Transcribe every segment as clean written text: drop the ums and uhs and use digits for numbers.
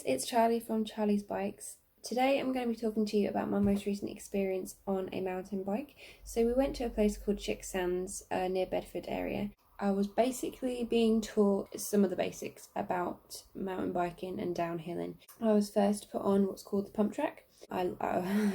it's Charlie from Charlie's Bikes. Today I'm going to be talking to you about my most recent experience on a mountain bike. So we went to a place called Chicksands near Bedford area. I was basically being taught some of the basics about mountain biking and downhilling. I was first put on what's called the pump track. I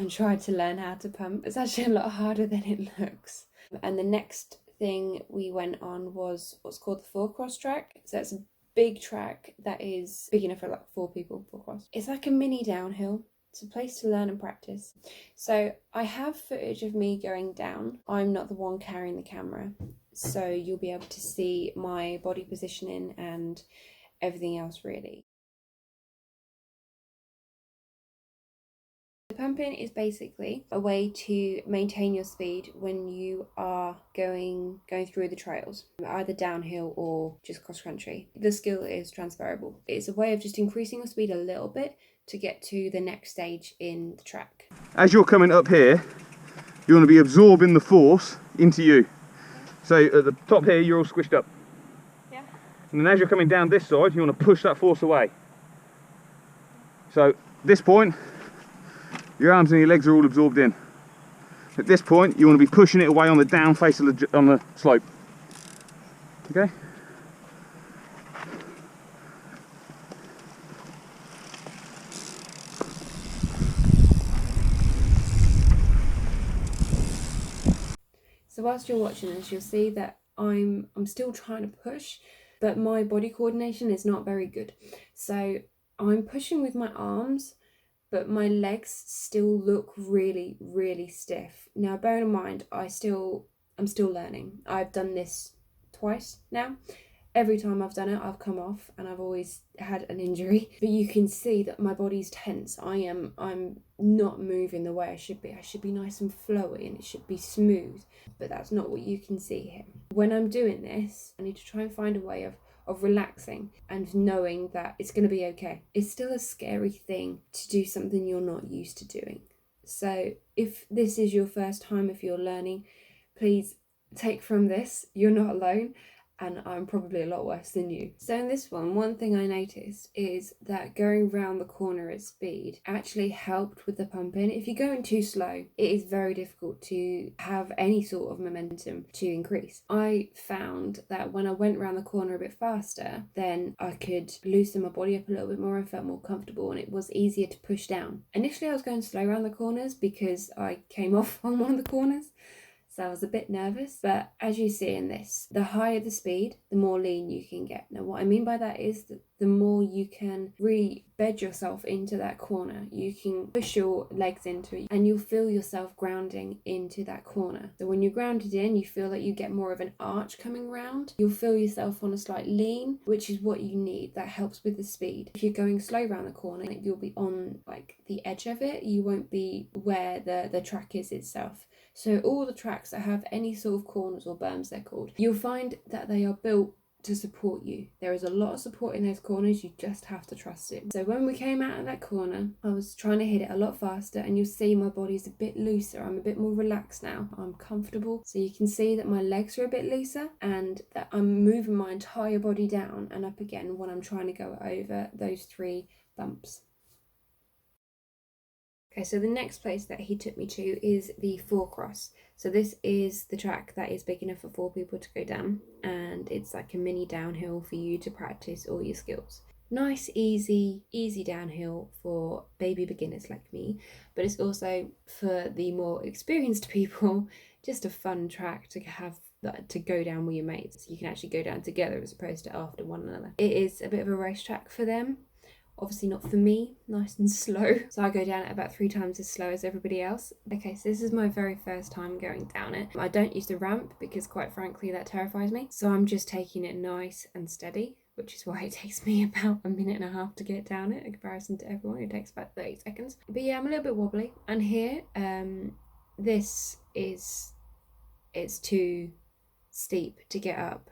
tried to learn how to pump. It's actually a lot harder than it looks. And the next thing we went on was what's called the four cross track. So it's a big track that is big enough for like 4 people, 4 cross. It's like a mini downhill. It's a place to learn and practice. So I have footage of me going down. I'm not the one carrying the camera, so you'll be able to see my body positioning and everything else really. Pumping is basically a way to maintain your speed when you are going through the trails, either downhill or just cross country. The skill is transferable. It's a way of just increasing your speed a little bit to get to the next stage in the track. As you're coming up here, you want to be absorbing the force into you. So at the top here, you're all squished up. Yeah. And then as you're coming down this side, you want to push that force away. So at this point, your arms and your legs are all absorbed in. At this point, you want to be pushing it away on the down face of on the slope. Okay? So whilst you're watching this, you'll see that I'm still trying to push, but my body coordination is not very good. So I'm pushing with my arms, but my legs still look really, really stiff. Now, bear in mind, I'm still learning. I've done this twice now. Every time I've done it, I've come off and I've always had an injury. But you can see that my body's tense. I'm not moving the way I should be. I should be nice and flowy and it should be smooth. But that's not what you can see here. When I'm doing this, I need to try and find a way of relaxing and knowing that it's going to be okay. It's still a scary thing to do something you're not used to doing. So if this is your first time, if you're learning, please take from this, you're not alone. And I'm probably a lot worse than you. So in this one thing I noticed is that going round the corner at speed actually helped with the pumping. If you're going too slow, it is very difficult to have any sort of momentum to increase. I found that when I went round the corner a bit faster, then I could loosen my body up a little bit more. I felt more comfortable and it was easier to push down. Initially I was going slow around the corners because I came off on one of the corners. So I was a bit nervous, but as you see in this, the higher the speed, the more lean you can get. Now what I mean by that is that the more you can really bed yourself into that corner, you can push your legs into it and you'll feel yourself grounding into that corner. So when you're grounded in, you feel like you get more of an arch coming round. You'll feel yourself on a slight lean, which is what you need. That helps with the speed. If you're going slow around the corner, you'll be on like the edge of it. You won't be where the track is itself. So all the tracks that have any sort of corners or berms, they're called, you'll find that they are built to support you. There is a lot of support in those corners, you just have to trust it. So when we came out of that corner, I was trying to hit it a lot faster and you'll see my body's a bit looser. I'm a bit more relaxed now. I'm comfortable. So you can see that my legs are a bit looser and that I'm moving my entire body down and up again when I'm trying to go over those 3 bumps. Okay, so the next place that he took me to is the 4 cross. So this is the track that is big enough for 4 people to go down, and it's like a mini downhill for you to practice all your skills. Nice, easy downhill for baby beginners like me, but it's also for the more experienced people, just a fun track to have to go down with your mates. You can actually go down together as opposed to after one another. It is a bit of a racetrack for them. Obviously not for me, nice and slow. So I go down at about 3 times as slow as everybody else. Okay, so this is my very first time going down it. I don't use the ramp because quite frankly that terrifies me. So I'm just taking it nice and steady, which is why it takes me about 1.5 minutes to get down it in comparison to everyone who takes about 30 seconds. But yeah, I'm a little bit wobbly. And here, it's too steep to get up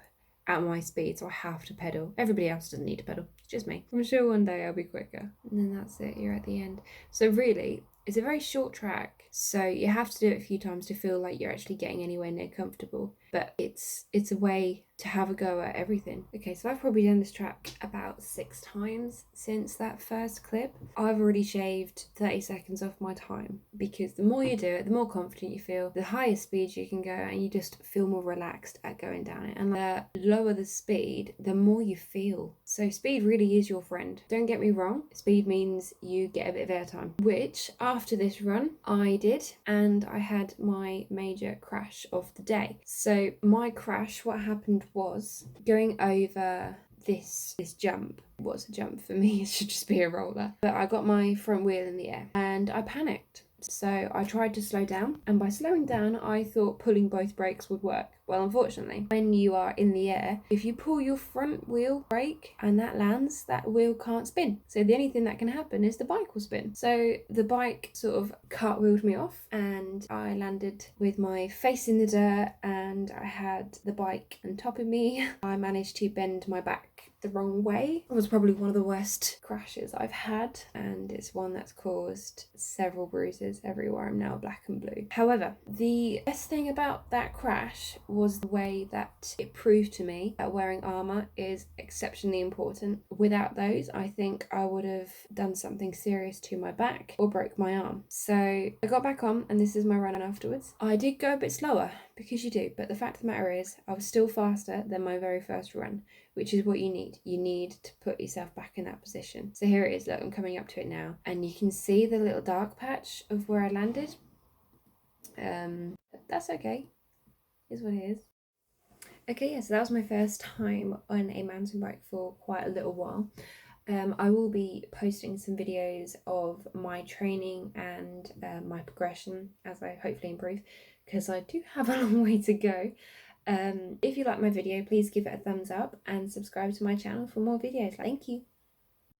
at my speed, so I have to pedal. Everybody else doesn't need to pedal, it's just me. I'm sure one day I'll be quicker. And then that's it, you're at the end. So really, it's a very short track, so you have to do it a few times to feel like you're actually getting anywhere near comfortable. but it's a way to have a go at everything. Okay, so I've probably done this track about 6 times since that first clip. I've already shaved 30 seconds off my time, because the more you do it, the more confident you feel, the higher speed you can go, and you just feel more relaxed at going down it. And the lower the speed, the more you feel. So speed really is your friend. Don't get me wrong, speed means you get a bit of airtime, which after this run I did, and I had my major crash of the day. So my crash, what happened was, going over this jump was a jump for me, it should just be a roller, but I got my front wheel in the air and I panicked. So I tried to slow down, and by slowing down I thought pulling both brakes would work. Well, unfortunately, when you are in the air, if you pull your front wheel brake and that lands, that wheel can't spin. So the only thing that can happen is the bike will spin. So the bike sort of cartwheeled me off and I landed with my face in the dirt, and I had the bike on top of me. I managed to bend my back the wrong way. It was probably one of the worst crashes I've had, and it's one that's caused several bruises everywhere. I'm now black and blue. However, the best thing about that crash was the way that it proved to me that wearing armour is exceptionally important. Without those, I think I would have done something serious to my back or broke my arm. So I got back on, and this is my run afterwards. I did go a bit slower, because you do, but the fact of the matter is I was still faster than my very first run, which is what you need. You need to put yourself back in that position. So here it is, look, I'm coming up to it now, and you can see the little dark patch of where I landed. That's okay, is what it is. Okay, yeah, so that was my first time on a mountain bike for quite a little while. I will be posting some videos of my training and my progression as I hopefully improve, because I do have a long way to go. If you like my video, please give it a thumbs up and subscribe to my channel for more videos. Thank you.